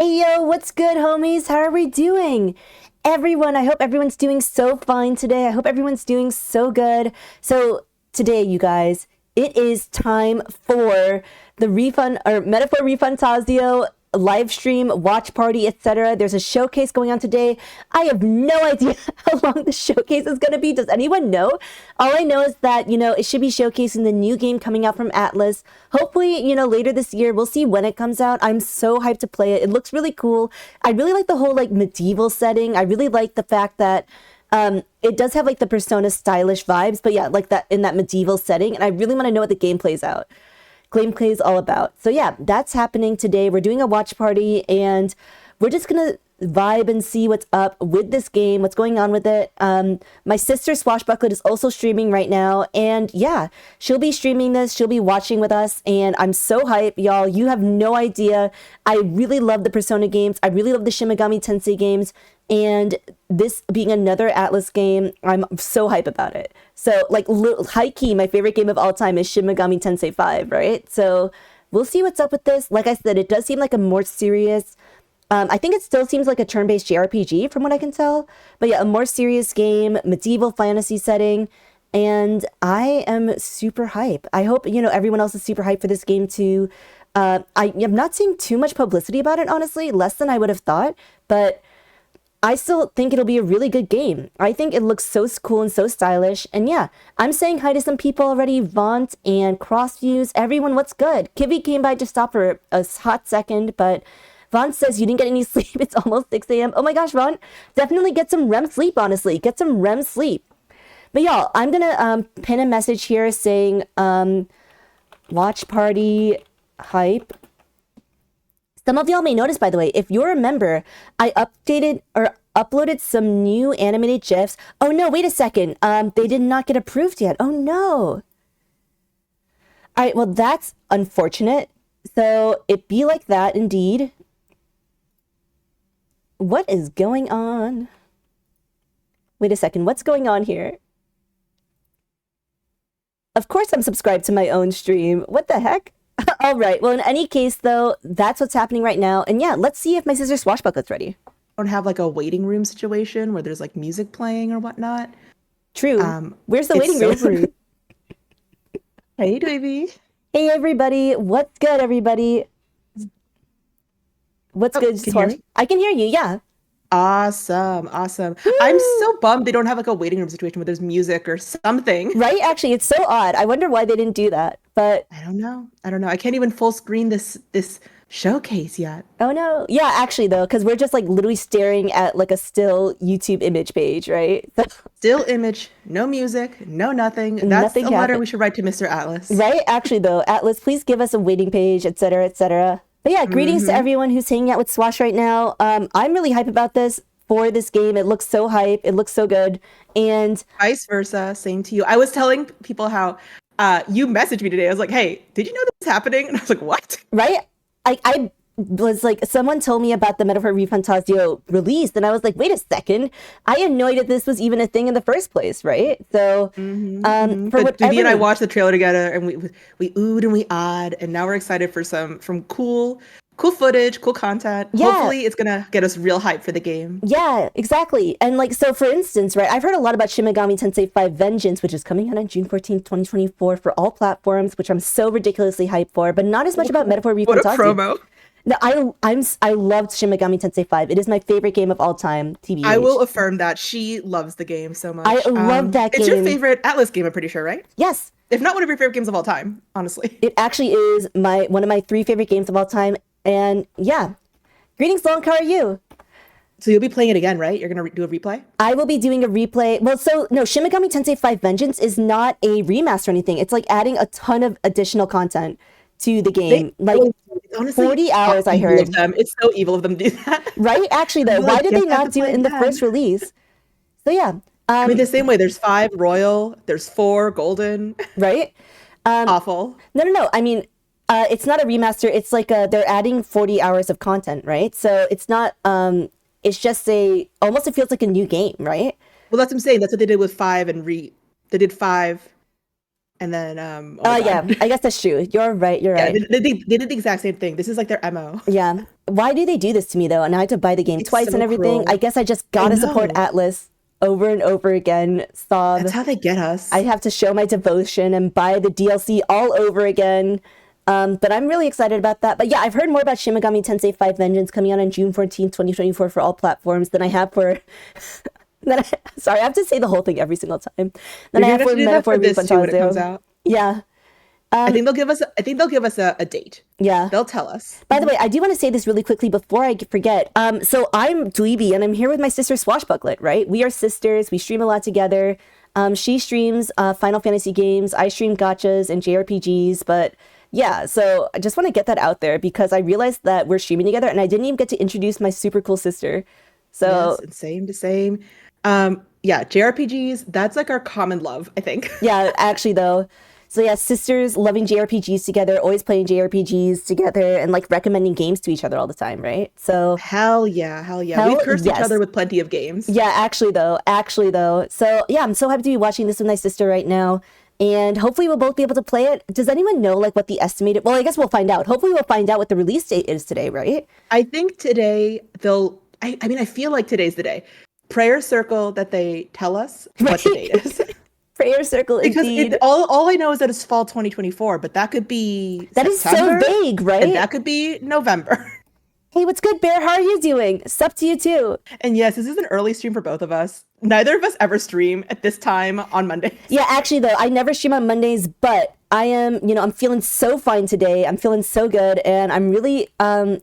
Hey yo, what's good, homies? How are we doing? Everyone, I hope everyone's doing so fine today. I hope everyone's doing so good. So, today, you guys, it is time for the refund or Metaphor Refantazio live stream, watch party, etc. There's a showcase going on today. I have no idea how long the showcase is going to be. Does anyone know? All I know is that, it should be showcasing the new game coming out from ATLUS. Hopefully, later this year. We'll see when it comes out. I'm so hyped to play it. It looks really cool. I really like the whole medieval setting. I really like the fact that it does have the Persona stylish vibes, but yeah, like that in that medieval setting. And I really want to know what the gameplay is all about. So yeah, that's happening today. We're doing a watch party and we're just gonna vibe and see what's up with this game, what's going on with it. My sister Swashbucklet is also streaming right now, and yeah, she'll be streaming this, she'll be watching with us, and I'm so hyped, y'all. You have no idea. I really love the Persona games. I really love the Shin Megami Tensei games, and this being another ATLUS game, I'm so hype about it. So high key, my favorite game of all time is Shin Megami Tensei 5, right? So we'll see what's up with this. Like I said, it does seem like a more serious, I think it still seems like a turn-based JRPG from what I can tell. But yeah, a more serious game, medieval fantasy setting, and I am super hype. I hope, everyone else is super hyped for this game too. I am not seeing too much publicity about it, honestly, less than I would have thought, but I still think it'll be a really good game. I think it looks so cool and so stylish. And yeah, I'm saying hi to some people already. Vaunt and Crossviews, everyone, what's good? Kivi came by to stop for a hot second, but Vaunt says you didn't get any sleep. It's almost 6 a.m. Oh my gosh, Vaunt, definitely get some REM sleep, honestly. Get some REM sleep. But y'all, I'm gonna pin a message here saying watch party hype. Some of y'all may notice, by the way, if you're a member, I updated or uploaded some new animated GIFs. Oh no, wait a second. They did not get approved yet. Oh no. All right, well, that's unfortunate. So it be like that indeed. What is going on? Wait a second, what's going on here? Of course I'm subscribed to my own stream. What the heck? All right. Well, in any case, though, that's what's happening right now. And yeah, let's see if my sister Swashbucklet's ready. Don't have a waiting room situation where there's music playing or whatnot. True. Where's the waiting room? Rude. Hey, Dweeby. Hey, everybody. What's good, everybody? What's good? Can you hear me? I can hear you. Yeah. Awesome. Woo! I'm so bummed they don't have a waiting room situation where there's music or something. Right? Actually, it's so odd. I wonder why they didn't do that. But I don't know. I can't even full screen this showcase yet. Oh no. Yeah, actually though, because we're just literally staring at a still YouTube image page, right? Still image, no music, no nothing. That's Nothing a letter happened. we should write to Mr. ATLUS. Right? Actually though, ATLUS, please give us a waiting page, etc., etc. But yeah, greetings to everyone who's hanging out with Swash right now. I'm really hype about this for this game. It looks so hype. It looks so good. And vice versa, same to you. I was telling people how you messaged me today. I was like, hey, did you know this is happening? And I was like, what? Right? I was someone told me about the Metaphor Refantazio release, and I was like, wait a second. I had no idea this was even a thing in the first place, right? So, but Dweeby and I watched the trailer together, and we oohed and we awed, and now we're excited for some cool footage, cool content. Yeah. Hopefully it's gonna get us real hype for the game. Yeah, exactly. And so for instance, right, I've heard a lot about Shin Megami Tensei 5 Vengeance, which is coming out on June 14th, 2024 for all platforms, which I'm so ridiculously hyped for, but not as much about Metaphor Refantazio. What a promo. No, I loved Shin Megami Tensei 5. It is my favorite game of all time, TBH. I will affirm that. She loves the game so much. I love that game. It's your favorite ATLUS game, I'm pretty sure, right? Yes. If not one of your favorite games of all time, honestly. It actually is one of my 3 favorite games of all time. And yeah, greetings, Long. How are you? So you'll be playing it again, right? You're gonna do a replay? I will be doing a replay. Well, so no, Shin Megami Tensei 5 Vengeance is not a remaster or anything. It's adding a ton of additional content to the game. Honestly, 40 hours, I heard. It's so evil of them to do that. Right? Actually, though, why did they not do it in the first release? So yeah. I mean, the same way. There's 5 royal. There's 4 golden. Right? Awful. No. I mean, it's not a remaster. It's they're adding 40 hours of content, right? So it's not. It's just almost it feels like a new game, right? Well, that's what I'm saying. That's what they did with 5 and they did 5 And then, oh Oh my yeah, God. I guess that's true. You're right. You're Yeah, right. they did the exact same thing. This is like their MO. Yeah. Why do they do this to me though? And I had to buy the game It's twice and so everything. I cruel. guess I just I gotta support know. Atlas over and over again. That's Sob. how they get I us. have to show my devotion and buy the DLC all over again. But I'm really excited about that. But yeah, I've heard more about Shin Megami Tensei 5 Vengeance coming out on June 14th, 2024 for all platforms than I have for sorry, I have to say the whole thing every single time. Than You're I gonna have have for to do that Metaphor for this too when it comes ReFantazio. out. Yeah. I think they'll give us a date. Yeah. They'll tell us. By the way, I do want to say this really quickly before I forget. So I'm Dweeby and I'm here with my sister Swashbucklet, right? We are sisters. We stream a lot together. She streams Final Fantasy games. I stream gachas and JRPGs. But yeah, so I just want to get that out there because I realized that we're streaming together and I didn't even get to introduce my super cool sister. So Yes, and same to same. Yeah, JRPGs, that's like our common love, I think. yeah, actually though. So yeah, sisters loving JRPGs together, always playing JRPGs together and like recommending games to each other all the time, right? So Hell yeah, hell yeah. We've hell cursed each other yes. with plenty of games. Yeah, actually though. So yeah, I'm so happy to be watching this with my sister right now. And hopefully we'll both be able to play it. Does anyone know like what the estimated, well, I guess we'll find out. Hopefully we'll find out what the release date is today, right? I think today I mean, I feel like today's the day. Prayer circle that they tell us what the Right? date is. Prayer circle Because indeed. all I know is that it's fall 2024, but that could be That is so September vague, and right? that could be November. Hey, what's good, Bear? How are you doing? Sup to you too. And yes, this is an early stream for both of us. Neither of us ever stream at this time on Mondays. Yeah, actually though, I never stream on Mondays, but I am, I'm feeling so fine today. I'm feeling so good and I'm really I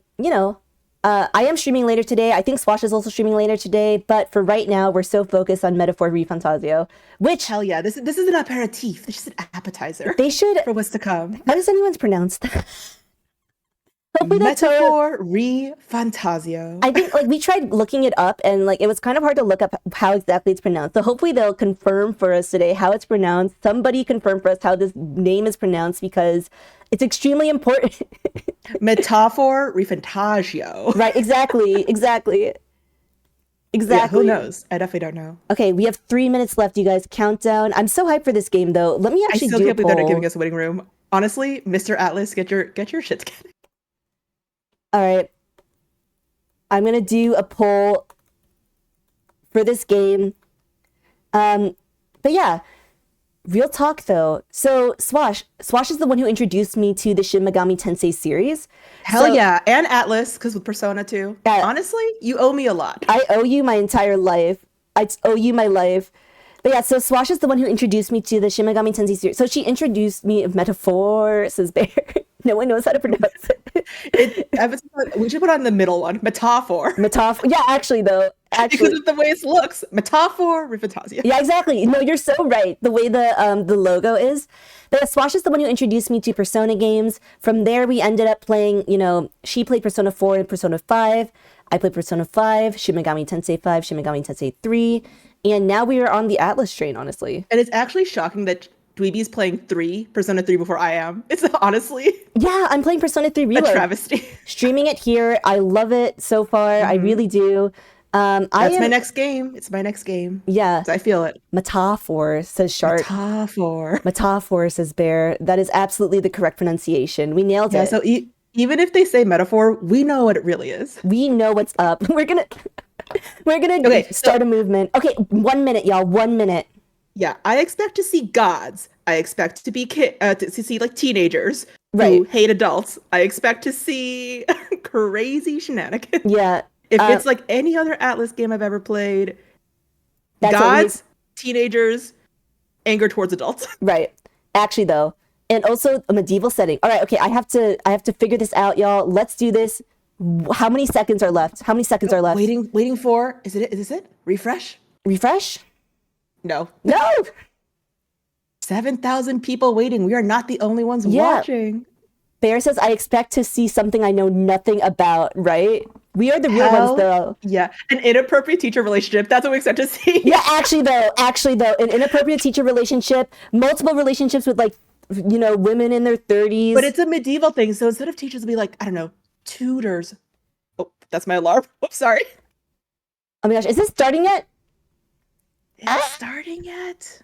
am streaming later today. I think Swash is also streaming later today, but for right now, we're so focused on Metaphor ReFantazio, which Hell yeah, this is an aperitif. This is an appetizer they should. for what's to come. How does anyone pronounce that? Hopefully that's how. Metaphor REFANTAZIO. I think like we tried looking it up and like it was kind of hard to look up how exactly it's pronounced. So hopefully they'll confirm for us today how it's pronounced. Somebody confirm for us how this name is pronounced because it's extremely important. Metaphor REFANTAZIO. Right, exactly. Yeah, who knows? I definitely don't know. Okay, we have 3 minutes left, you guys. Countdown. I'm so hyped for this game, though. Let me I actually still do a can't believe they're poll. giving us a waiting room. Honestly, Mr. Atlas, get your shit together. All right. I'm gonna do a poll for this game. But yeah, real talk though. So Swash is the one who introduced me to the Shin Megami Tensei series. Hell So, yeah, and Atlas, because with Persona 2. Yeah. Honestly, you owe me a lot. I owe you my entire life. I owe you my life. But yeah, so Swash is the one who introduced me to the Shin Megami Tensei series. So she introduced me of Metaphor, says Bear. No one knows how to pronounce it. We should put on the middle one. Metaphor. Metaphor. Yeah, actually though. Because of the way it looks. Metaphor REFANTAZIO. Yeah, exactly. No, you're so right. The way the logo is. But Swash is the one who introduced me to Persona games. From there, we ended up playing, she played Persona 4 and Persona 5. I played Persona 5, Shin Megami Tensei 5, Shin Megami Tensei 3. And now we are on the Atlas train, honestly. And it's actually shocking that Dweeby's playing Persona 3 before I am. It's honestly Yeah, I'm playing Persona 3 a Reload. travesty. Streaming it here. I love it so far. I really do. That's my next game. It's my next game. Yeah. I feel it. Metaphor, says Shark. Metaphor. Metaphor, says Bear. That is absolutely the correct pronunciation. We nailed Yeah, it. so even if they say metaphor, we know what it really is. We know what's up. We're gonna Okay, start a movement. Okay, 1 minute, y'all. 1 minute. Yeah, I expect to see gods. I expect to be to see like teenagers who Right. hate adults. I expect to see crazy shenanigans. Yeah. If it's like any other Atlas game I've ever played, That's what gods, teenagers, anger towards adults. Right. Actually, though, and also a medieval setting. All right. Okay. I have to figure this out, y'all. Let's do this. How many seconds are left? How many seconds are left? Waiting for, is this it? Refresh? Refresh? No. No. 7,000 people waiting. We are not the only ones watching. Bear says, I expect to see something I know nothing about, right? We are the real ones, though. Yeah. An inappropriate teacher relationship. That's what we expect to see. Yeah, actually, though, an inappropriate teacher relationship, multiple relationships with, like, women in their 30s. But it's a medieval thing. So instead of teachers, it'll be like, I don't know, tutors. Oh, that's my alarm. Oops, sorry. Oh my gosh, is this starting yet? Is it starting yet?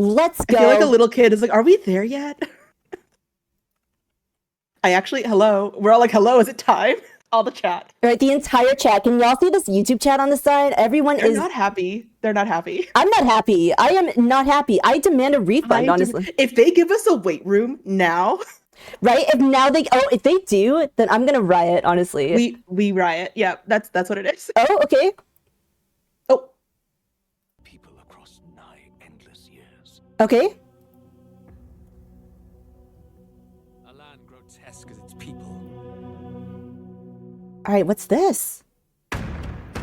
Let's go. I feel like a little kid is like, are we there yet? Hello. We're all like, hello, is it time? All the chat. Right, the entire chat. Can y'all see this YouTube chat on the side? They're not happy. They're not happy. I'm not happy. I am not happy. I demand a refund, honestly. If they give us a wait room now. Right? If they do, then I'm gonna riot, honestly. We riot. Yeah, that's what it is. Oh, okay. Oh. People across nigh endless years. Okay. A land grotesque as its people. All right, what's this?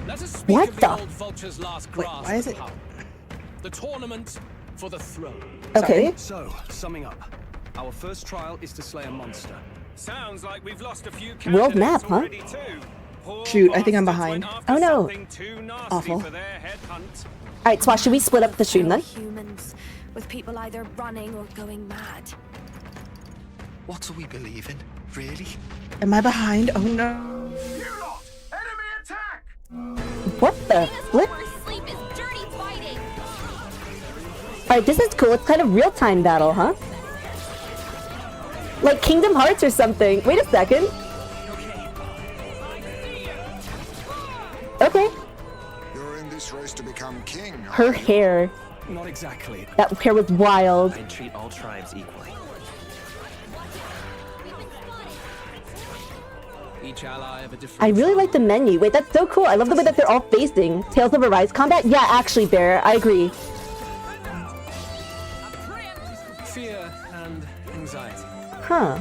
Let us speak What of the? old vulture's last grasp. Why is it? The tournament for the throne. Okay. So, summing up, our first trial is to slay a monster. Sounds like we've lost a few World map, huh? already too. Poor Shoot, I think I'm bastards behind. went after Oh, no. something too nasty Awful. for their head hunt. All right, Swash, should we split up the stream then? Humans, with people either running or going mad. What are we believing? Really? Am I behind? Oh no. Enemy attack! What the flip? All right, this is cool. It's kind of real-time battle, huh? Like Kingdom Hearts or something. Wait a second. Okay. You're in this race to become king. Her hair. Not exactly. That hair was wild. And treat all tribes equally. Each ally of a different I really like the menu. Wait, that's so cool. I love the way that they're all facing. Tales of Arise combat? Yeah, actually, Bear. I agree. fear and anxiety. Huh.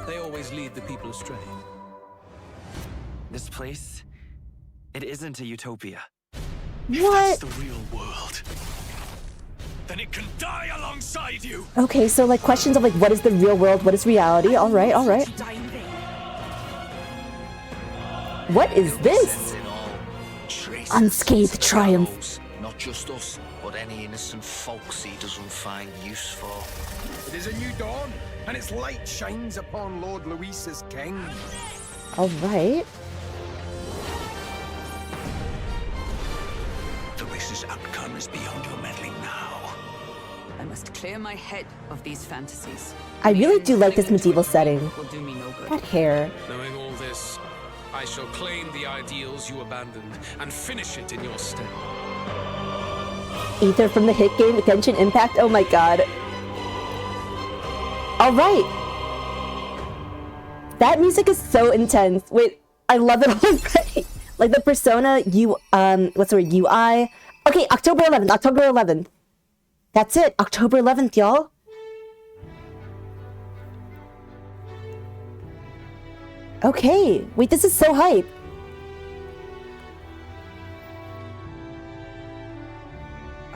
They always lead the people astray. This place, it isn't a utopia. What? The real world. Then it can die alongside you. Okay, so like questions of like what is the real world, what is reality? All right, all right. What is this? Unscathed triumph. Not just us, but any innocent folks he doesn't find useful. It is a new dawn, and its light shines upon Lord Luis's king. All right. The race's outcome is beyond your meddling now. I must clear my head of these fantasies. I really do like this medieval setting. Will do me no good. That hair. Knowing all this, I shall claim the ideals you abandoned and finish it in your stead. Ether from the hit game Genshin Impact. Oh my god. All right. That music is so intense. Wait, I love it already. Like the Persona what's the word? UI. Okay, October 11th. October 11th. That's it. October 11th, y'all. Okay. Wait, this is so hype.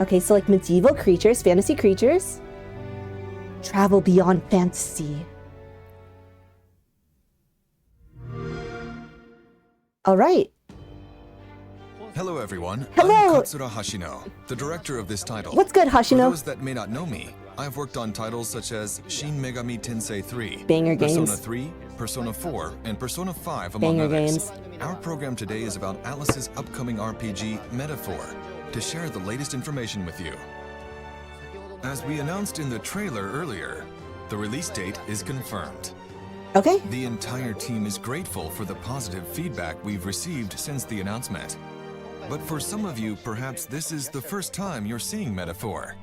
Okay, so like medieval creatures, fantasy creatures. Travel beyond fantasy. All right. Hello, everyone. Hello. I'm Katsura Hashino, the director of this title. What's good, For Hashino? those that may not know me, I've worked on titles such as Shin Megami Tensei 3, Banger Persona games. 3, Persona 4, and Persona 5, among Banger others. games. Our program today is about ATLUS's upcoming RPG, Metaphor, to share the latest information with you. As we announced in the trailer earlier, the release date is confirmed. Okay. The entire team is grateful for the positive feedback we've received since the announcement. But for some of you, perhaps this is the first time you're seeing Metaphor.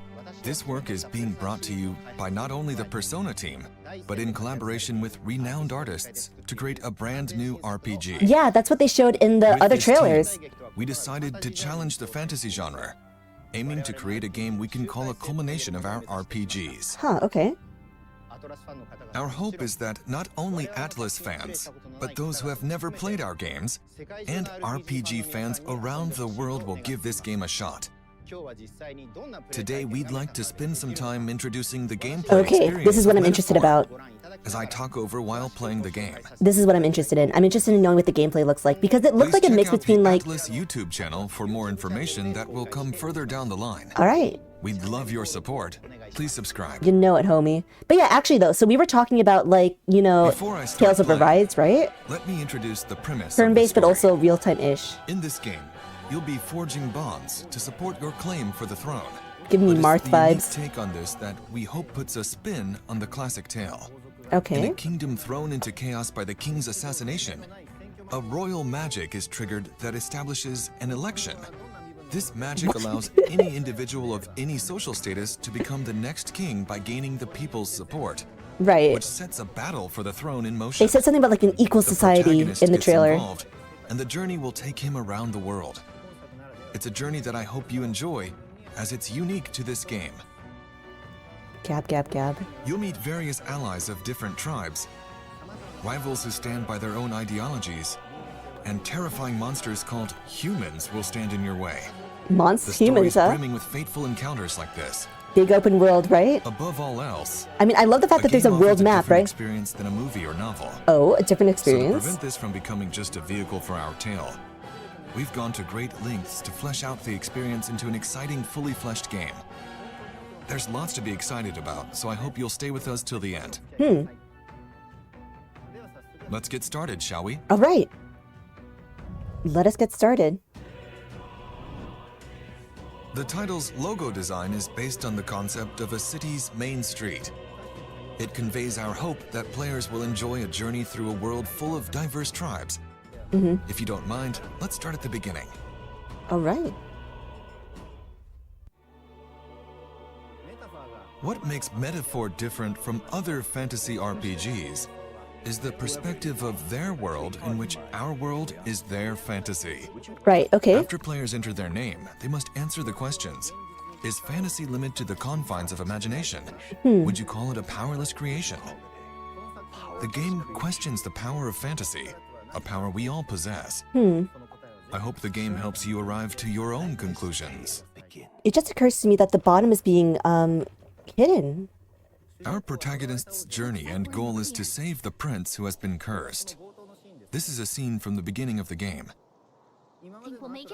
This work is being brought to you by not only the Persona team, but in collaboration with renowned artists to create a brand new RPG. Yeah, that's what they showed in the With other this trailers. team, we decided to challenge the fantasy genre, aiming to create a game we can call a culmination of our RPGs. Huh, okay. Our hope is that not only ATLUS fans, but those who have never played our games, and RPG fans around the world will give this game a shot. Today, we'd like to spend some time introducing the gameplay Okay, experience this is what of I'm interested Metaphor, about. as I talk over while playing the game. This is what I'm interested in. I'm interested in knowing what the gameplay looks like because it looks Please like a check mix out between the like. ATLUS YouTube channel for more information that will come further down the line. All right. We'd love your support. Please subscribe. You know it, homie. But yeah, actually though, so we were talking about like, you know, Before I start Tales of playing, Arise, right? Let me introduce the premise of the Turn-based, but story. also real-time-ish. In this game, you'll be forging bonds to support your claim for the throne. Giving me But Marth it's the unique vibes. take on this that we hope puts a spin on the classic tale. Okay. In a kingdom thrown into chaos by the king's assassination, a royal magic is triggered that establishes an election. This magic allows any individual of any social status to become the next king by gaining the people's support. Right. Which sets a battle for the throne in motion. They said something about like an equal society in the gets trailer. Involved, and the journey will take him around the world. It's a journey that I hope you enjoy, as it's unique to this game. Gab, gab, gab. You'll meet various allies of different tribes, rivals who stand by their own ideologies, and terrifying monsters called humans will stand in your way. Humans, story's huh? brimming with fateful encounters like this. Big open world, right? Above all else, I mean, I love the fact that there's a game world offers map, different right? experience than a movie or novel. Oh, a different So to experience. prevent this from becoming just a vehicle for our tale, we've gone to great lengths to flesh out the experience into an exciting, fully fleshed game. There's lots to be excited about, so I hope you'll stay with us till the end. Let's get started, shall we? All right. Let us get started. The title's logo design is based on the concept of a city's main street. It conveys our hope that players will enjoy a journey through a world full of diverse tribes. If you don't mind, let's start at the beginning. All right. What makes Metaphor different from other fantasy RPGs is the perspective of their world in which our world is their fantasy. Right, okay. After players enter their name, they must answer the questions. Is fantasy limited to the confines of imagination? Would you call it a powerless creation? The game questions the power of fantasy, a power we all possess. I hope the game helps you arrive to your own conclusions. It just occurs to me that the bottom is being hidden. Our protagonist's journey and goal is to save the prince who has been cursed. This is a scene from the beginning of the game.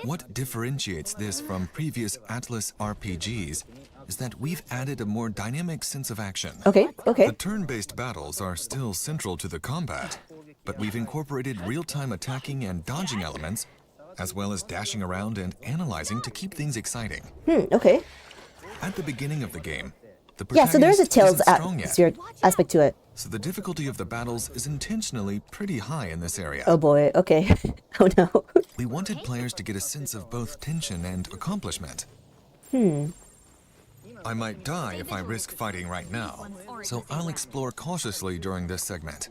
What differentiates this from previous ATLUS RPGs is that we've added a more dynamic sense of action. Okay, okay. The turn-based battles are still central to the combat, but we've incorporated real-time attacking and dodging elements, as well as dashing around and analyzing to keep things exciting. Okay. At the beginning of the game, the Yeah, so there's a protagonist Tales isn't strong yet, aspect to it. so the difficulty of the battles is intentionally pretty high in this area. Oh boy, okay. Oh no. We wanted players to get a sense of both tension and accomplishment. I might die if I risk fighting right now, so I'll explore cautiously during this segment.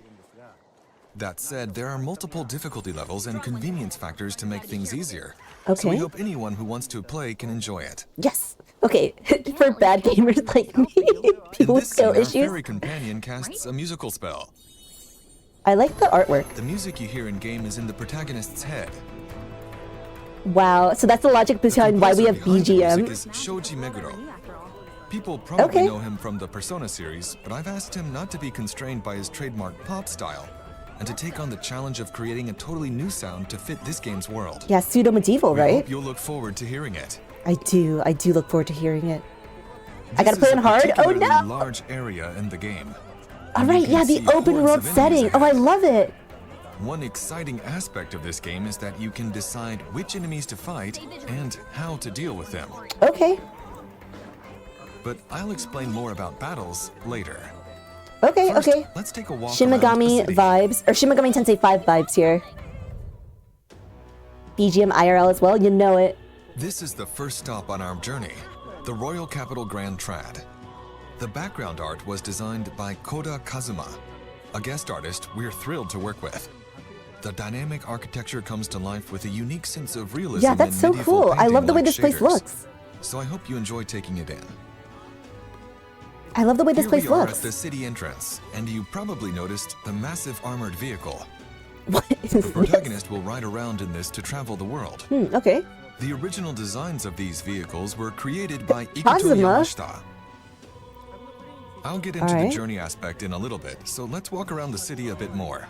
That said, there are multiple difficulty levels and convenience factors to make things easier. So we Okay. hope anyone who wants to play can enjoy it. Yes. Okay, for bad gamers like me, people In with this skill scene, our issues. fairy companion casts a musical spell. I like the artwork. The music you hear in-game is in the protagonist's head. Wow, so that's the logic behind why we have Composer behind the BGM. music is Shoji Meguro. People probably Okay. know him from the Persona series, but I've asked him not to be constrained by his trademark pop style, and to take on the challenge of creating a totally new sound to fit this game's world. Yeah, pseudo-medieval, We right? hope you'll look forward to hearing it. I do look forward to hearing it. I This gotta play is on a hard? Oh particularly no! large area in the game. Alright, can yeah, the see open hordes world of enemies setting. Oh, I ahead. love it. One exciting aspect of this game is that you can decide which enemies to fight and how to deal with them. Okay, But I'll explain more about battles later. okay, First, okay. let's take a walk Shin around the Megami city. vibes, or Shin Megami Tensei 5 vibes here. BGM IRL as well, you know it. This is the first stop on our journey, the Royal Capital Grand Trad. The background art was designed by Koda Kazuma, a guest artist we're thrilled to work with. The dynamic architecture comes to life with a unique sense of realism. Yeah, that's and so medieval cool. I love the way painting this place like shaders. looks. So I hope you enjoy taking it in. I love the way this Here place we are looks. at the city entrance, and you probably noticed the massive armored vehicle. What is The this? protagonist will ride around in this to travel the world. Okay. The original designs of these vehicles were created by Ikuto Kazuma? Yamashita. I'll get into the Alright. journey aspect in a little bit, so let's walk around the city a bit more.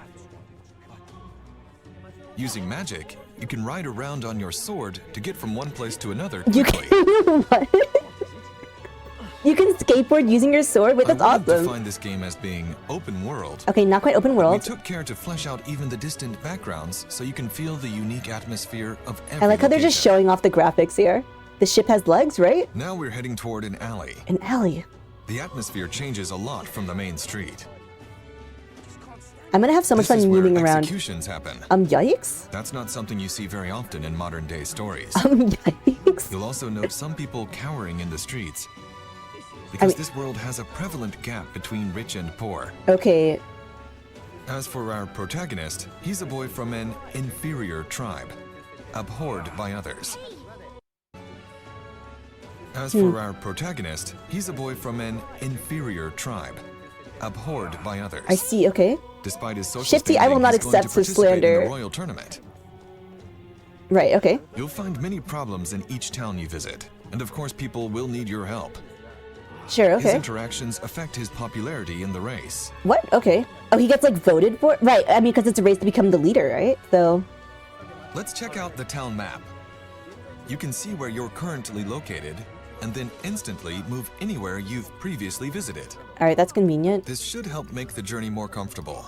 Using magic, you can ride around on your sword to get from one place to another You quickly. can what? You can skateboard using your sword? Wait, that's I wanted to awesome. define this game as being open world. Okay, not quite open We world. took care to flesh out even the distant backgrounds so you can feel the unique atmosphere of every I like how they're just location. showing off the graphics here. The ship has legs, right? Now we're heading toward an alley. An alley. The atmosphere changes a lot from the main street. I'm gonna have so much This is fun where moving around. executions happen. Yikes. That's not something you see very often in modern day stories. Yikes. You'll also note some people cowering in the streets. Because this world has a prevalent gap between rich and poor. Okay. As for our protagonist, he's a boy from an inferior tribe, abhorred by others. As for our protagonist, he's a boy from an inferior tribe, abhorred by others. I see, okay. Despite his social Shifty, I will standing, not he's going to accept his participate in slander. the royal tournament. Right, okay. You'll find many problems in each town you visit, and of course people will need your help. Sure, His okay. interactions affect his popularity in the race. What? Okay. Oh, he gets like voted for? Right, I mean, because it's a race to become the leader, right? So. Let's check out the town map. You can see where you're currently located, and then instantly move anywhere you've previously visited. Alright, that's convenient. This should help make the journey more comfortable.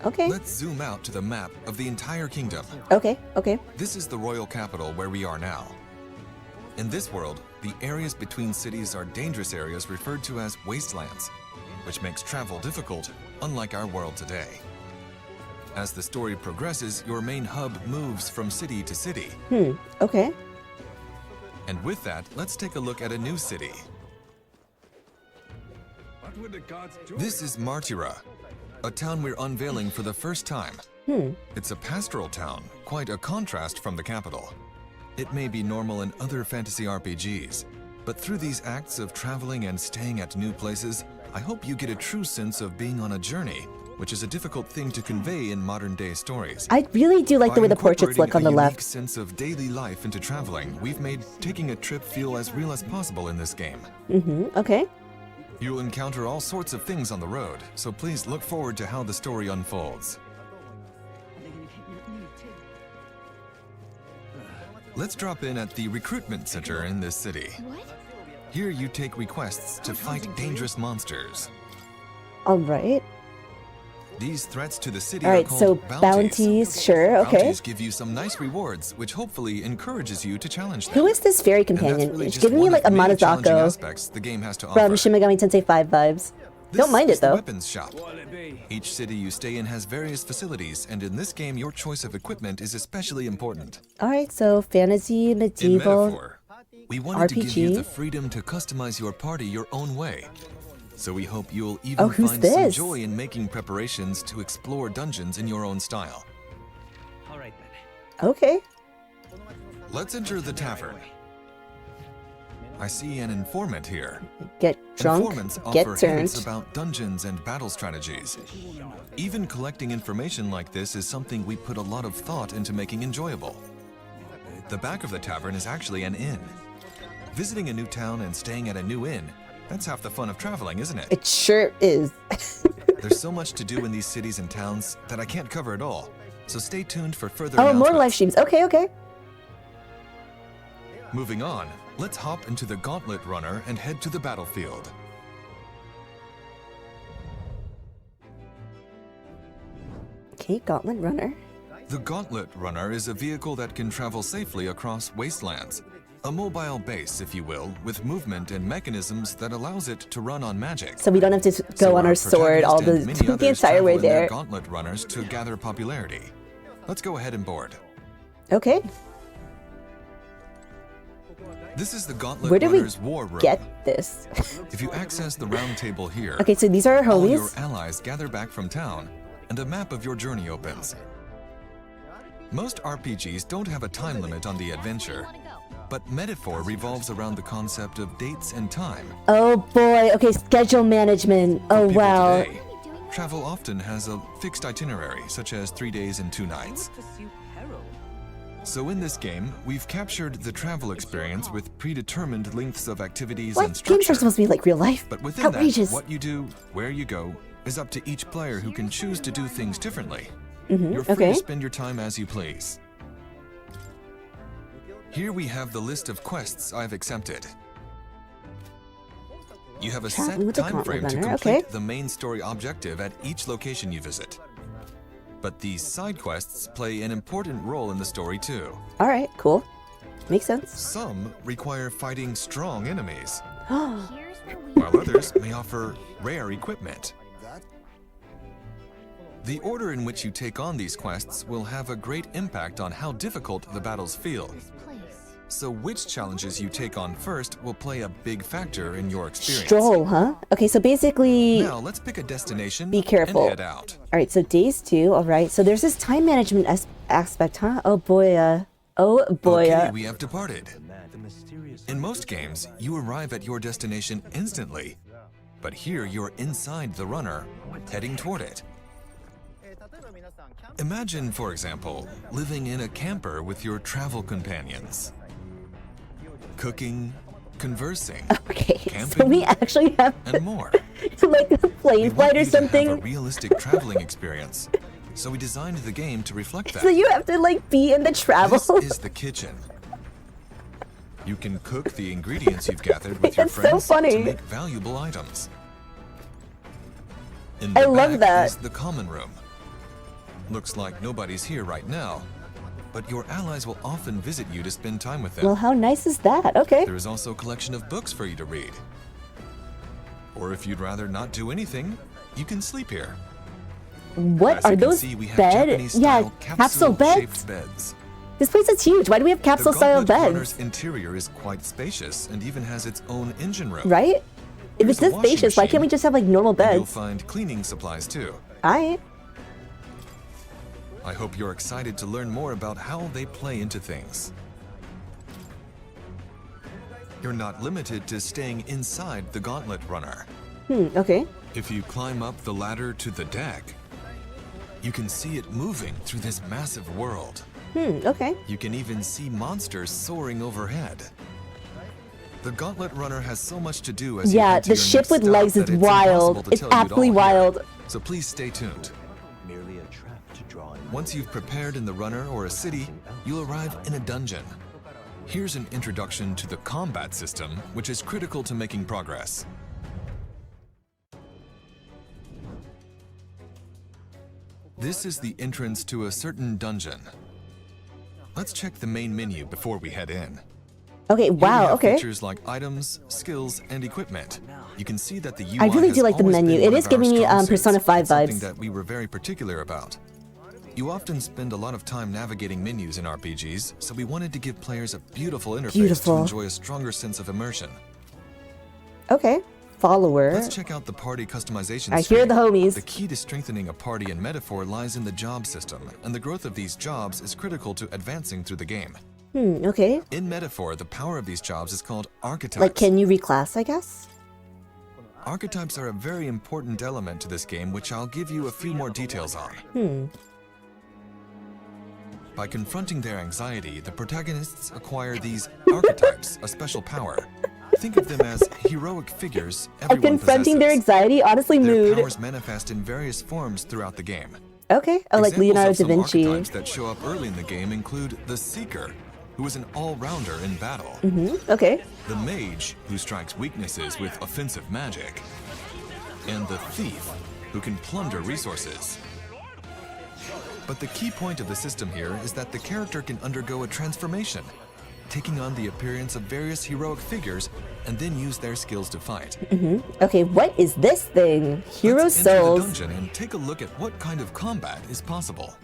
Okay. Let's zoom out to the map of the entire kingdom. Okay, okay. This is the royal capital where we are now. In this world, the areas between cities are dangerous areas referred to as wastelands, which makes travel difficult, unlike our world today. As the story progresses, your main hub moves from city to city. Okay. And with that, let's take a look at a new city. What would the gods do? This is Martira, a town we're unveiling for the first time. It's a pastoral town, quite a contrast from the capital. It may be normal in other fantasy RPGs, but through these acts of traveling and staying at new places, I hope you get a true sense of being on a journey, which is a difficult thing to convey in modern-day stories. I really do like the way the portraits look on the left. By incorporating a unique sense of daily life into traveling, we've made taking a trip feel as real as possible in this game. Okay. You'll encounter all sorts of things on the road, so please look forward to how the story unfolds. Let's drop in at the recruitment center in this city. Here you take requests to fight dangerous monsters. Alright. These threats to the city Alright, are so called bounties, sure, okay. Bounties give you some nice rewards, which hopefully encourages you to challenge them. Who is this fairy And that's companion? really It's just giving me one like of a many challenging Manazako aspects the game has to from offer. Shin Megami Tensei 5 vibes. This Don't mind is it the though. weapons shop. Each city you stay in has various facilities, and in this game your choice of equipment is especially important. Alright, so fantasy, In medieval. Metaphor, we wanted to give you RPG. the freedom to customize your party your own way. So we hope you'll even who's find some this? joy in making preparations to explore dungeons in your own style. All right, then. Okay. Let's enter the tavern. I see an informant here. Get drunk, Informants get offer hints turned. about dungeons and battle strategies. Even collecting information like this is something we put a lot of thought into making enjoyable. The back of the tavern is actually an inn. Visiting a new town and staying at a new inn, that's half the fun of traveling, isn't it? It sure is. There's so much to do in these cities and towns that I can't cover it all. So stay tuned for further Oh, more announcements. live streams. Okay, okay. Moving on, let's hop into the Gauntlet Runner and head to the battlefield. Okay, Gauntlet Runner. The Gauntlet Runner is a vehicle that can travel safely across wastelands. A mobile base, if you will, with movement and mechanisms that allows it to run on magic. So we don't have to go on our sword all the, protagonist and many the others entire way travel in their there. Gauntlet Runners to gather popularity. Let's go ahead and board. Okay. This is the Gauntlet Where do we Runner's War Room. get this? If you access the round table here, Okay, so these are our all your homies. allies gather back from town, and a map of your journey opens. Most RPGs don't have a time limit on the adventure, but Metaphor revolves around the concept of dates and time. Oh boy, okay, schedule management. For Oh people wow. today, travel often has a fixed itinerary, such as 3 days and 2 nights. So in this game, we've captured the travel experience with predetermined lengths of activities and What? structure. Games are supposed to be like real life. But within Outrageous. that, what you do, where you go, is up to each player who can choose to do things differently. Mm-hmm, You're free okay. to spend your time as you please. Here we have the list of quests I've accepted. You have a Traveling set with the time Gauntlet frame to Runner, complete okay. the main story objective at each location you visit. But these side quests play an important role in the story too. Alright, cool. Makes sense. Some require fighting strong enemies, while others may offer rare equipment. The order in which you take on these quests will have a great impact on how difficult the battles feel. So which challenges you take on first will play a big factor in your experience. Stroll, huh? Okay, so basically... Now let's pick a destination be careful. and head out. Alright, so days 2, alright. So there's this time management aspect, huh? Oh boy, Okay, we have departed. In most games, you arrive at your destination instantly. But here you're inside the runner, heading toward it. Imagine, for example, living in a camper with your travel companions. Cooking, conversing, okay, camping, so we actually have and more. like a plane flight or something. We want you to have a realistic traveling experience, so we designed the game to reflect that. So you have to like be in the travel. This is the kitchen. You can cook the ingredients you've gathered with your It's so friends funny. to make valuable items. In I the love back that. is the common room. Looks like nobody's here right now, but your allies will often visit you to spend time with them. Well, how nice is that? Okay. There is also a collection of books for you to read. Or if you'd rather not do anything, you can sleep here. What As are you can those see, we have bed? Yeah, Japanese-style capsule beds. capsule-shaped beds. This place is huge. Why do we have capsule style The Gauntlet Runner's beds? interior is quite spacious and even has its own engine room. Right? If Here's it's a this washing spacious, why can't we machine, just have like normal And you'll beds? find cleaning supplies too. Alright. I hope you're excited to learn more about how they play into things. You're not limited to staying inside the Gauntlet Runner. Okay. If you climb up the ladder to the deck, you can see it moving through this massive world. Okay. You can even see monsters soaring overhead. The Gauntlet Runner has so much to do as you Yeah, head to the your ship next with stop legs that is it's impossible wild. to It's tell you it absolutely all here. wild. So please stay tuned. Merely a trap to draw in. Once you've prepared in the runner or a city, you'll arrive in a dungeon. Here's an introduction to the combat system, which is critical to making progress. This is the entrance to a certain dungeon. Let's check the main menu before we head in. Okay, Here we wow, have okay. features like items, skills, and equipment. You can see that the UI I really do has like the always menu. been It one is of our giving me strong suits. Persona 5 It's something vibes. that we were very particular about. You often spend a lot of time navigating menus in RPGs, so we wanted to give players a beautiful interface Beautiful. to enjoy a stronger sense of immersion. Okay. Follower. Let's check out the party customization I screen. hear the homies. The key to strengthening a party in Metaphor lies in the job system, and the growth of these jobs is critical to advancing through the game. Okay. In Metaphor, the power of these jobs is called archetypes. Like, can you reclass, I guess? Archetypes are a very important element to this game, which I'll give you a few more details on. By confronting their anxiety, the protagonists acquire these archetypes, a special power. Think of them as heroic figures everyone Confronting their possesses. anxiety, honestly, Their mood. powers manifest in various forms throughout the game. Okay. Oh, like Examples Leonardo of da some Vinci. archetypes that show up early in the game include the Seeker, who is an all-rounder in battle. Okay. The Mage, who strikes weaknesses with offensive magic. And the Thief, who can plunder resources. But the key point of the system here is that the character can undergo a transformation, taking on the appearance of various heroic figures and then use their skills to fight. Okay, what is this thing? Hero Let's enter the Souls. dungeon and take a look at what kind of combat is possible.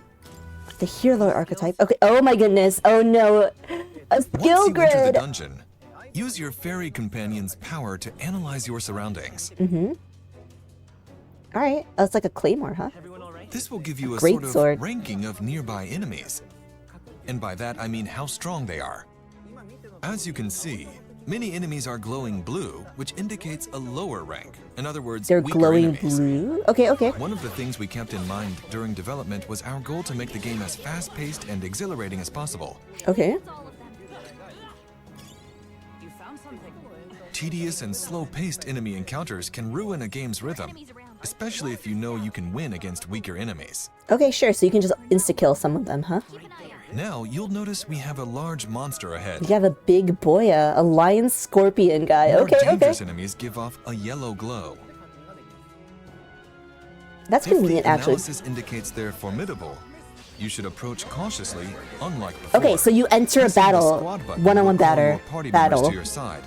The hero archetype. Okay. Oh my goodness. Oh no. A skill Once you enter the grid. dungeon, use your fairy companion's power to analyze your surroundings. All right. Oh, it's like a claymore, huh? This will give you a Great sort of sword. ranking of nearby enemies. And by that, I mean how strong they are. As you can see, many enemies are glowing blue, which indicates a lower rank. In other words, They're weaker glowing enemies. blue. Okay. Okay. One of the things we kept in mind during development was our goal to make the game as fast-paced and exhilarating as possible. Okay. You found something. Tedious and slow-paced enemy encounters can ruin a game's rhythm, especially if you know you can win against weaker enemies. Okay. Sure. So you can just insta-kill some of them, huh? Now, you'll notice we have a large monster ahead. You have a big boya, a lion scorpion guy. More Okay. Okay. dangerous enemies give off a yellow glow. That's If the convenient, actually. analysis indicates they're formidable, You should approach cautiously, unlike before. Okay, so you enter a Pressing the battle, squad button one-on-one will call battle. your party members to your side,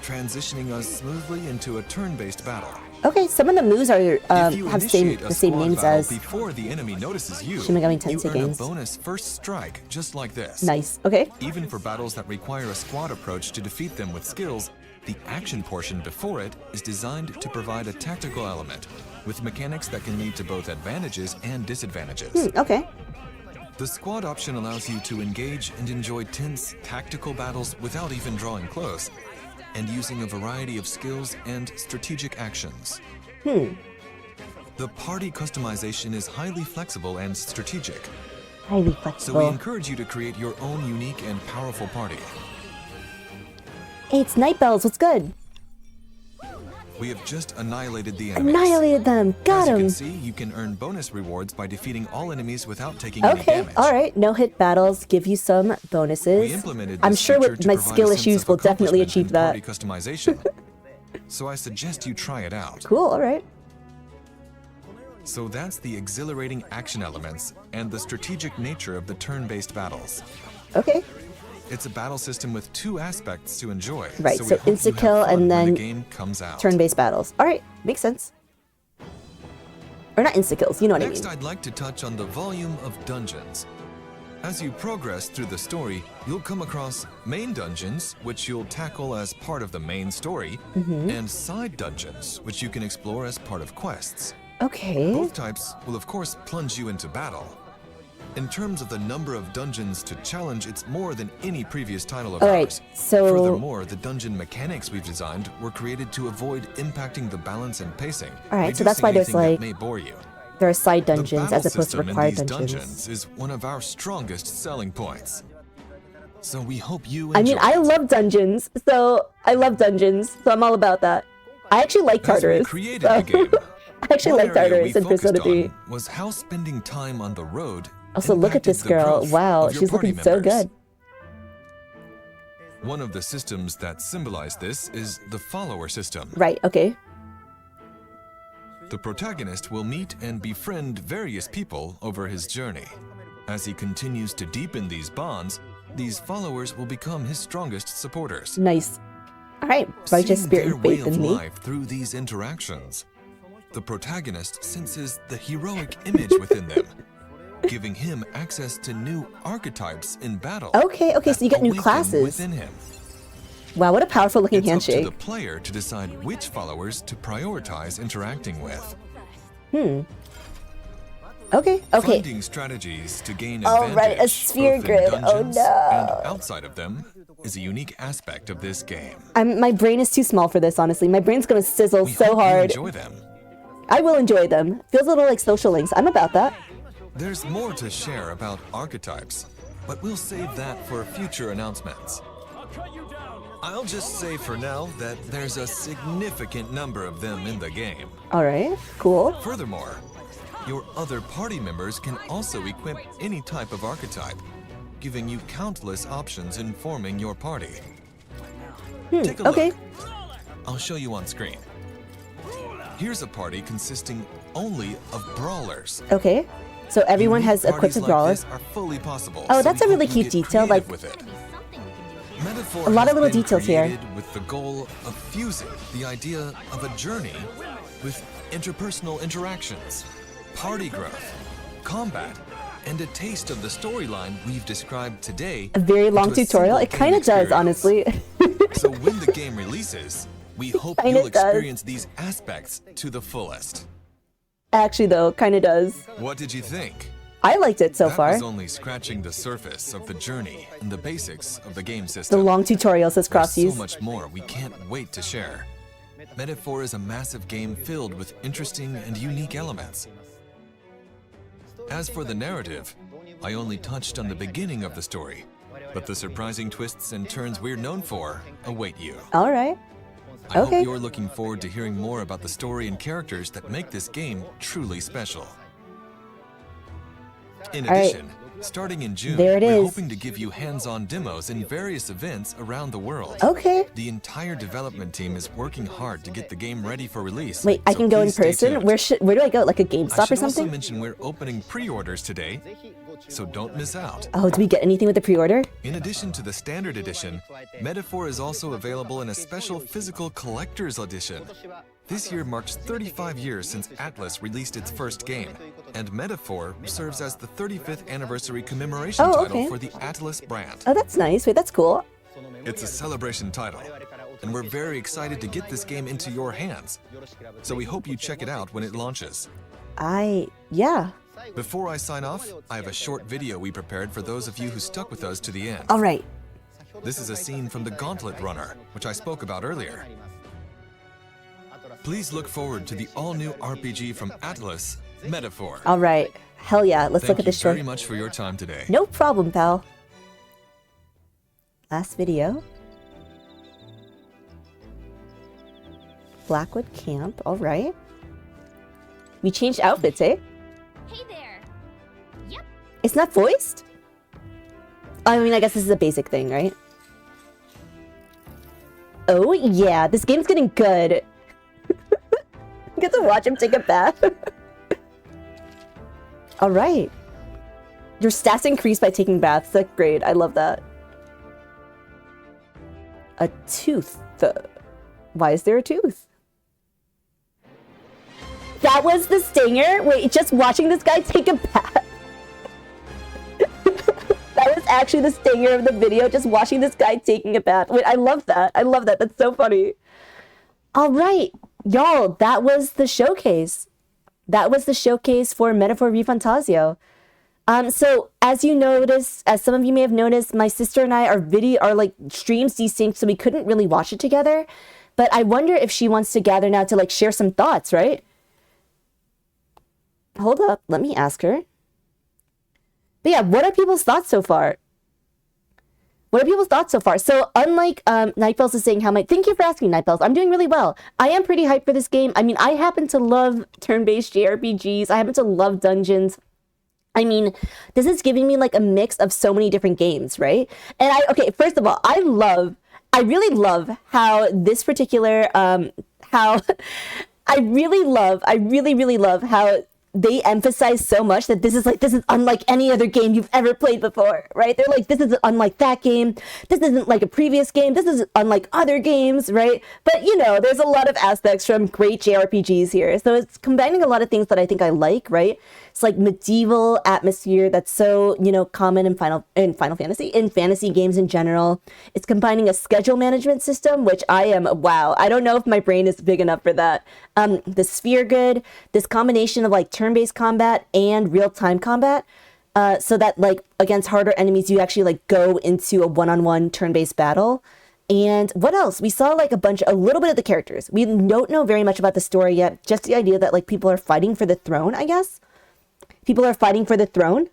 transitioning us smoothly into a turn-based battle. Okay, some of the moves are If you have initiate the same squad names battle as before the enemy notices you, Shin Megami you Tensei earn games. a bonus first strike, just like this. Nice. Okay. Even for battles that require a squad approach to defeat them with skills, the action portion before it is designed to provide a tactical element, with mechanics that can lead to both advantages and disadvantages. Okay. The squad option allows you to engage and enjoy tense, tactical battles without even drawing close, and using a variety of skills and strategic actions. The party customization is highly flexible and strategic. Highly So we flexible. encourage you to create your own unique and powerful party. Hey, it's Night Bells. What's good? We have just annihilated the enemies. Annihilated them. Got As you him. can see, you can earn bonus rewards by defeating all enemies without taking any Okay. damage. All right. No hit battles give you some We bonuses. implemented I'm this sure feature with to my provide skill a sense issues, of we'll definitely accomplishment achieve that. in party customization. So I suggest you try it out. Cool. All right. So that's the exhilarating action elements and the strategic nature of the turn-based battles. Okay. It's a battle system with two aspects to enjoy. Right, we so hope you have insta-kill fun and when then the game comes out. Turn-based battles. All right. Makes sense. Or not insta-kills. You know what Next, I mean. I'd like to touch on the volume of dungeons. As you progress through the story, you'll come across main dungeons, which you'll tackle as part of the main story, and side dungeons, which you can explore as part of quests. Okay. Both types will of course plunge you into battle. In terms of the number of dungeons to challenge, it's more than any previous title of All right, ours. so- Furthermore, the dungeon mechanics we've designed were created to avoid impacting the balance and pacing. All right, so that's reducing why there's, anything like, that may bore you. There are side The dungeons battle as opposed to system in required these dungeons. is one of our strongest selling points. So we hope you I mean, enjoy I it. love dungeons, so I'm all about that. I actually like As we Tartarus. created so- the game, I actually one like area Tartarus we in Persona focused 3. on was how spending time on the road Also, look at impacted this the girl. growth Wow, of your she's party looking so members. good. One of the systems that symbolize this is the follower system. Right, okay. The protagonist will meet and befriend various people over his journey. As he continues to deepen these bonds, these followers will become his strongest supporters. Nice. All right, righteous Seeing spirit their and way faith of in me. life through these interactions, the protagonist senses the heroic image within them, giving him access to new archetypes in battle. Okay, that so you get new awaken classes. within him. Wow, what a powerful looking It's up handshake. to the player to decide which followers to prioritize interacting with. Okay. Finding strategies to gain Oh, advantage right, a sphere both in grid. Oh, dungeons no. and outside of them is a unique aspect of this game. My brain is too small for this, honestly. My brain's gonna sizzle We so hope you hard. enjoy them. I will enjoy them. Feels a little like social links. I'm about that. There's more to share about archetypes, but we'll save that for future announcements. I'll just say for now that there's a significant number of them in the game. All right, cool. Furthermore, your other party members can also equip any type of archetype, giving you countless options in forming your party. Take a Okay. look. I'll show you on screen. Here's a party consisting only of brawlers. Okay. So everyone Unique has equipped parties a like brawler. this are fully possible, Oh, so that's we a really hope you cute get detail, like- creative with it. Metaphor A lot has of little been details here. created with the goal of fusing the idea of a journey with interpersonal interactions, party growth, combat, and a taste of the storyline we've described today. A very long into a tutorial. single It kind of game does, honestly. So when the game releases, we hope Kinda you'll does. experience these aspects to the fullest. Actually, though, kind of does. What did you think? I liked it so That far. was only scratching the surface of the journey and the basics of the game The system. long tutorial says There's cross-use. so much more we can't wait to share. Metaphor is a massive game filled with interesting and unique elements. As for the narrative, I only touched on the beginning of the story, but the surprising twists and turns we're known for await you. All right. I Okay. hope you're looking forward to hearing more about the story and characters that make this game truly special. In All right. addition, starting in June, There it we're is. hoping to give you hands-on demos in various events around the world. Okay. The entire development team is working hard to get the game ready for release. Wait, I so can go in please stay person? tuned. Where do I go? Like a I GameStop or should also something? mention we're opening pre-orders today, so don't miss out. Oh, do we get anything with the pre-order? In addition to the standard edition, Metaphor is also available in a special physical collector's edition. This year marks 35 years since ATLUS released its first game, and Metaphor serves as the 35th anniversary commemoration title for the ATLUS brand. Oh, that's nice. Wait, that's cool. It's a celebration title, and we're very excited to get this game into your hands. So we hope you check it out when it launches. Yeah. Before I sign off, I have a short video we prepared for those of you who stuck with us to the end. All right. This is a scene from the Gauntlet Runner, which I spoke about earlier. Please look forward to the all-new RPG from ATLUS, Metaphor. All right. Hell yeah. Let's look at this short. Thank you very much for your time today. No problem, pal. Last video. Blackwood Camp. All right. We changed outfits, eh? Hey there. Yep. It's not voiced? I mean, I guess this is a basic thing, right? Oh, yeah. This game's getting good. Get to watch him take a bath. All right. Your stats increase by taking baths. That's great. I love that. A tooth. Why is there a tooth? That was the stinger? Wait, just watching this guy take a bath. That was actually the stinger of the video, just watching this guy taking a bath. Wait, I love that. I love that. That's so funny. All right, y'all, that was the showcase. That was the showcase for Metaphor REFANTAZIO. So as you noticed, as some of you may have noticed, my sister and I, our like streams desynced, so we couldn't really watch it together. But I wonder if she wants to gather now to like share some thoughts, right? Hold up, let me ask her. But yeah, what are people's thoughts so far? What are people's thoughts so far? So unlike Nightbells is saying how my... Thank you for asking, Nightbells. I'm doing really well. I am pretty hyped for this game. I mean, I happen to love turn-based JRPGs. I happen to love dungeons. I mean, this is giving me like a mix of so many different games, right? And okay, first of all, I really love how this particular, I really love how they emphasize so much that this is unlike any other game you've ever played before, right? They're like, this is unlike that game. This isn't like a previous game. This is unlike other games, right? But, you know, there's a lot of aspects from great JRPGs here. So it's combining a lot of things that I think I like, right? It's like medieval atmosphere that's so, you know, common in Final Fantasy, in fantasy games in general. It's combining a schedule management system, which wow, I don't know if my brain is big enough for that. The sphere grid, this combination of like turn-based combat and real-time combat, so that like against harder enemies, you actually like go into a one-on-one turn-based battle. And what else? We saw like a little bit of the characters. We don't know very much about the story yet. Just the idea that like people are fighting for the throne, I guess. People are fighting for the throne.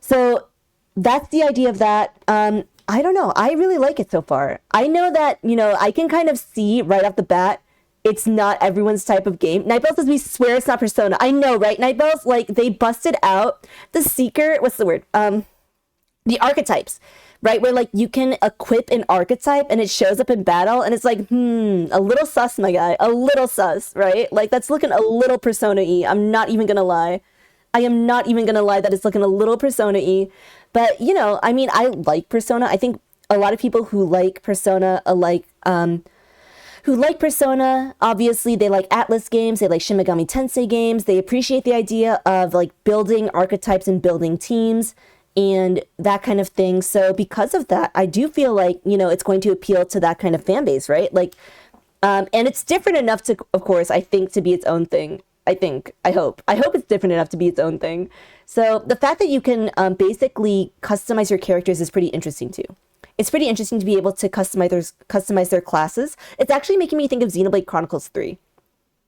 So that's the idea of that. I don't know. I really like it so far. I know that, you know, I can kind of see right off the bat, it's not everyone's type of game. Nightbells says we swear it's not Persona. I know, right? Nightbells, like they busted out the seeker, what's the word? The archetypes, right? Where like you can equip an archetype and it shows up in battle and it's like, a little sus, my guy, a little sus, right? Like that's looking a little Persona-y. I'm not even gonna lie. I am not even gonna lie that it's looking a little Persona-y. But, you know, I mean, I like Persona. I think a lot of people who like Persona obviously they like ATLUS games, they like Shin Megami Tensei games, they appreciate the idea of like building archetypes and building teams and that kind of thing. So because of that, I do feel like, you know, it's going to appeal to that kind of fan base, right? Like, and it's different enough to, of course, I think, to be its own thing. I hope it's different enough to be its own thing. So the fact that you can basically customize your characters is pretty interesting too. It's pretty interesting to be able to customize their classes. It's actually making me think of Xenoblade Chronicles 3.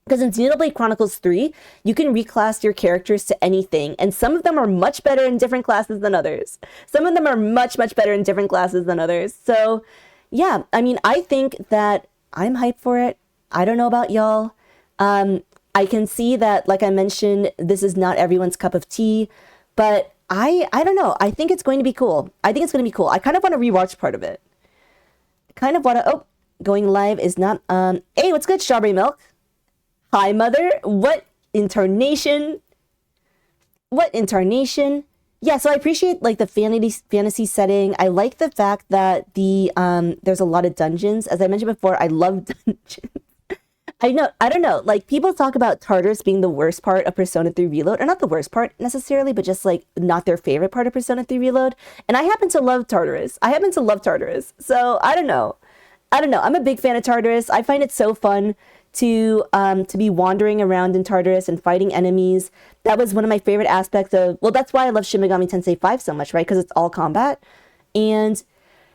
Because in Xenoblade Chronicles 3, you can reclass your characters to anything, and some of them are much better in different classes than others. Some of them are much, much better in different classes than others. So, yeah, I mean, I think that I'm hyped for it. I don't know about y'all. I can see that, like I mentioned, this is not everyone's cup of tea, but I don't know. I think it's going to be cool. I kind of want to rewatch part of it. Going live is not, hey, what's good, Strawberry Milk? Hi, Mother. What intonation? yeah, so I appreciate like the fantasy setting. I like the fact that there's a lot of dungeons. As I mentioned before, I love dungeons. I don't know. Like, people talk about Tartarus being the worst part of Persona 3 Reload, or not the worst part necessarily, but just like not their favorite part of Persona 3 Reload. And I happen to love Tartarus. So I don't know. I'm a big fan of Tartarus. I find it so fun to be wandering around in Tartarus and fighting enemies. That was one of my favorite aspects of, well, that's why I love Shin Megami Tensei 5 so much, right? Because it's all combat. And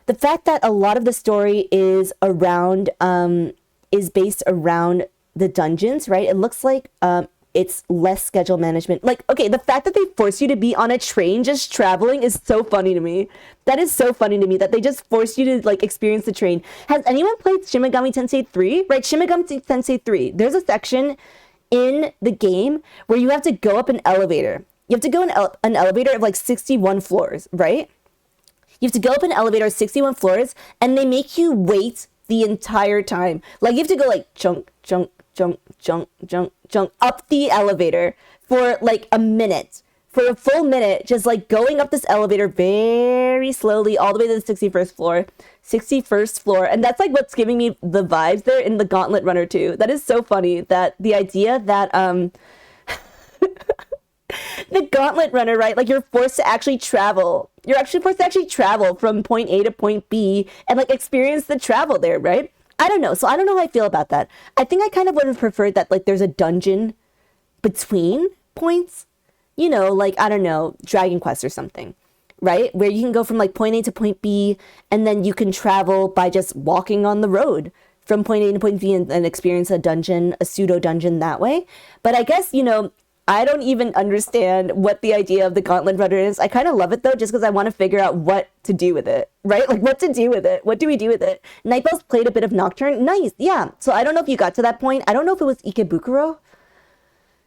the fact that a lot of the story is based around the dungeons, right? It looks like it's less schedule management. Like, okay, the fact that they force you to be on a train just traveling is so funny to me. That is so funny to me that they just force you to like experience the train. Has anyone played Shin Megami Tensei 3? Right, Shin Megami Tensei 3. There's a section in the game where you have to go up an elevator. You have to go in an elevator of like 61 floors, right? You have to go up an elevator of 61 floors, and they make you wait the entire time. Like, you have to go like junk up the elevator for like a minute, for a full minute, just like going up this elevator very slowly all the way to the 61st floor. And that's like what's giving me the vibes there in the Gauntlet Runner 2. That is so funny, that the idea that the Gauntlet Runner, right? Like, you're forced to actually travel. You're actually forced to actually travel from point A to point B and like experience the travel there, right? I don't know. So I don't know how I feel about that. I think I kind of would have preferred that like there's a dungeon between points, you know, like, I don't know, Dragon Quest or something, right? Where you can go from like point A to point B, and then you can travel by just walking on the road from point A to point B and experience a dungeon, a pseudo dungeon that way. But I guess, you know, I don't even understand what the idea of the Gauntlet Runner is. I kind of love it though, just because I want to figure out what to do with it, right? Like, what to do with it. What do we do with it? Nightbell's played a bit of Nocturne. Nice. Yeah. So I don't know if you got to that point. I don't know if it was Ikebukuro. I'm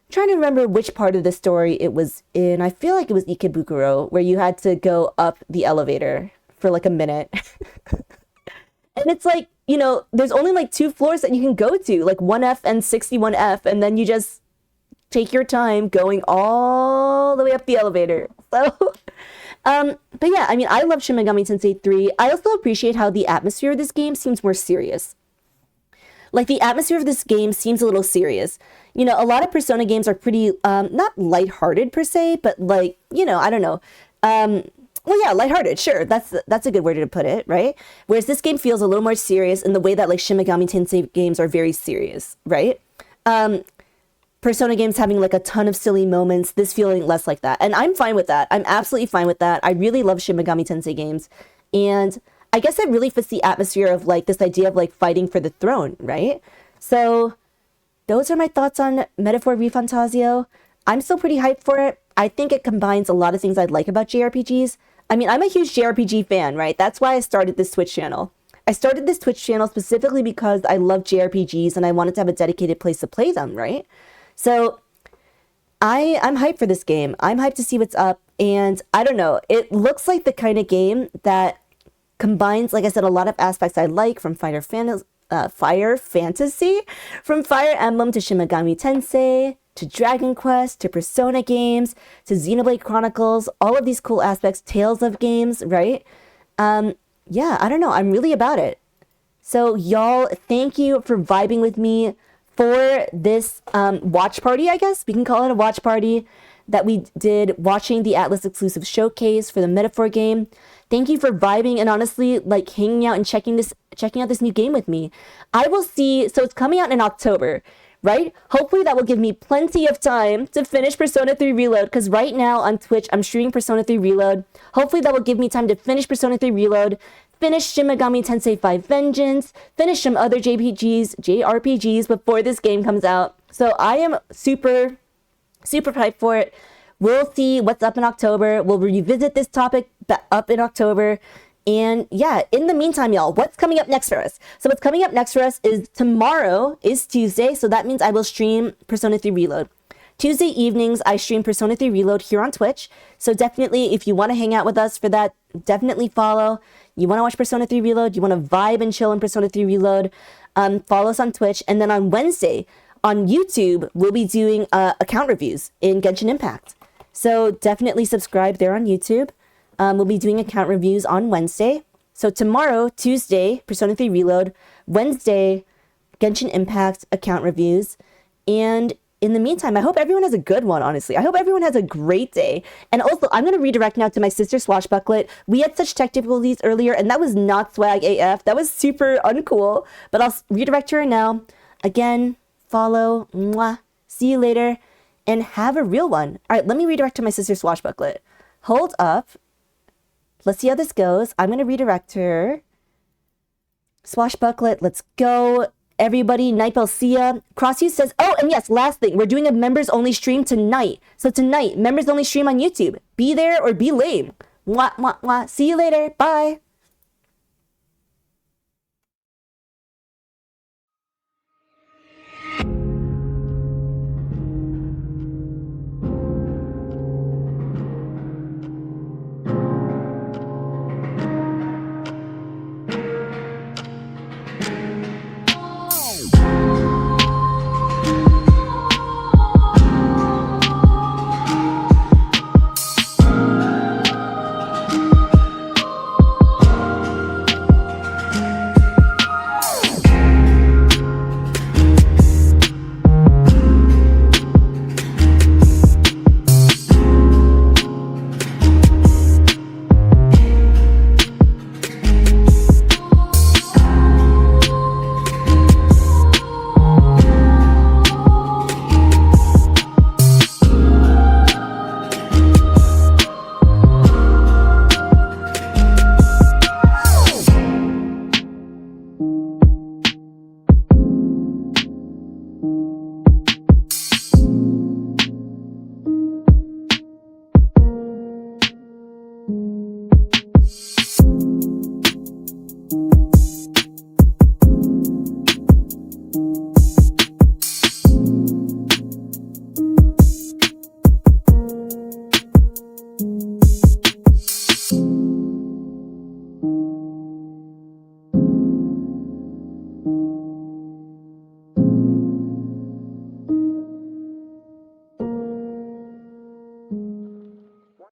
trying to remember which part of the story it was in. I feel like it was Ikebukuro, where you had to go up the elevator for like a minute. And it's like, you know, there's only like 2 floors that you can go to, like 1F and 61F, and then you just take your time going all the way up the elevator. So, but yeah, I mean, I love Shin Megami Tensei 3. I also appreciate how the atmosphere of this game seems more serious. Like, the atmosphere of this game seems a little serious. You know, a lot of Persona games are pretty, not lighthearted per se, but like, you know, I don't know. Well, yeah, lighthearted, sure. That's a good way to put it, right? Whereas this game feels a little more serious in the way that like Shin Megami Tensei games are very serious, right? Persona games having like a ton of silly moments, this feeling less like that. And I'm fine with that. I'm absolutely fine with that. I really love Shin Megami Tensei games. And I guess it really fits the atmosphere of like this idea of like fighting for the throne, right? So those are my thoughts on Metaphor ReFantazio. I'm still pretty hyped for it. I think it combines a lot of things I'd like about JRPGs. I mean, I'm a huge JRPG fan, right? That's why I started this Twitch channel. I started this Twitch channel specifically because I love JRPGs and I wanted to have a dedicated place to play them, right? So I'm hyped for this game. I'm hyped to see what's up. And I don't know, it looks like the kind of game that combines, like I said, a lot of aspects I like, from Fire Fantasy, from Fire Emblem to Shin Megami Tensei, to Dragon Quest, to Persona games, to Xenoblade Chronicles, all of these cool aspects, Tales of games, right? Yeah, I don't know. I'm really about it. So y'all, thank you for vibing with me for this watch party, I guess. We can call it a watch party that we did watching the ATLUS exclusive showcase for the Metaphor game. Thank you for vibing and honestly like hanging out and checking out this new game with me. I will see, so it's coming out in October, right? Hopefully that will give me plenty of time to finish Persona 3 Reload, because right now on Twitch I'm streaming Persona 3 Reload. Hopefully that will give me time to finish Persona 3 Reload, finish Shin Megami Tensei 5 Vengeance, finish some other JRPGs before this game comes out. So I am super hyped for it. We'll see what's up in October. We'll revisit this topic up in October. And yeah, in the meantime, y'all, what's coming up next for us? So what's coming up next for us is tomorrow is Tuesday. So that means I will stream Persona 3 Reload. Tuesday evenings, I stream Persona 3 Reload here on Twitch. So definitely, if you want to hang out with us for that, definitely follow. You want to watch Persona 3 Reload, you want to vibe and chill in Persona 3 Reload, follow us on Twitch. And then on Wednesday, on YouTube, we'll be doing account reviews in Genshin Impact. So definitely subscribe there on YouTube. We'll be doing account reviews on Wednesday. So tomorrow, Tuesday, Persona 3 Reload. Wednesday, Genshin Impact account reviews. And in the meantime, I hope everyone has a good one, honestly. I hope everyone has a great day. And also, I'm going to redirect now to my sister Swashbucklet. We had such tech difficulties earlier, and that was not swag AF. That was super uncool. But I'll redirect her now. Again, follow. Mwah. See you later. And have a real one. All right, let me redirect to my sister Swashbucklet. Hold up. Let's see how this goes. I'm going to redirect her. Swashbucklet, let's go. Everybody, Nightbell, see ya. CrossU says, oh, and yes, last thing. We're doing a members-only stream tonight. So tonight, members-only stream on YouTube. Be there or be lame. Mwah, mwah, mwah. See you later. Bye.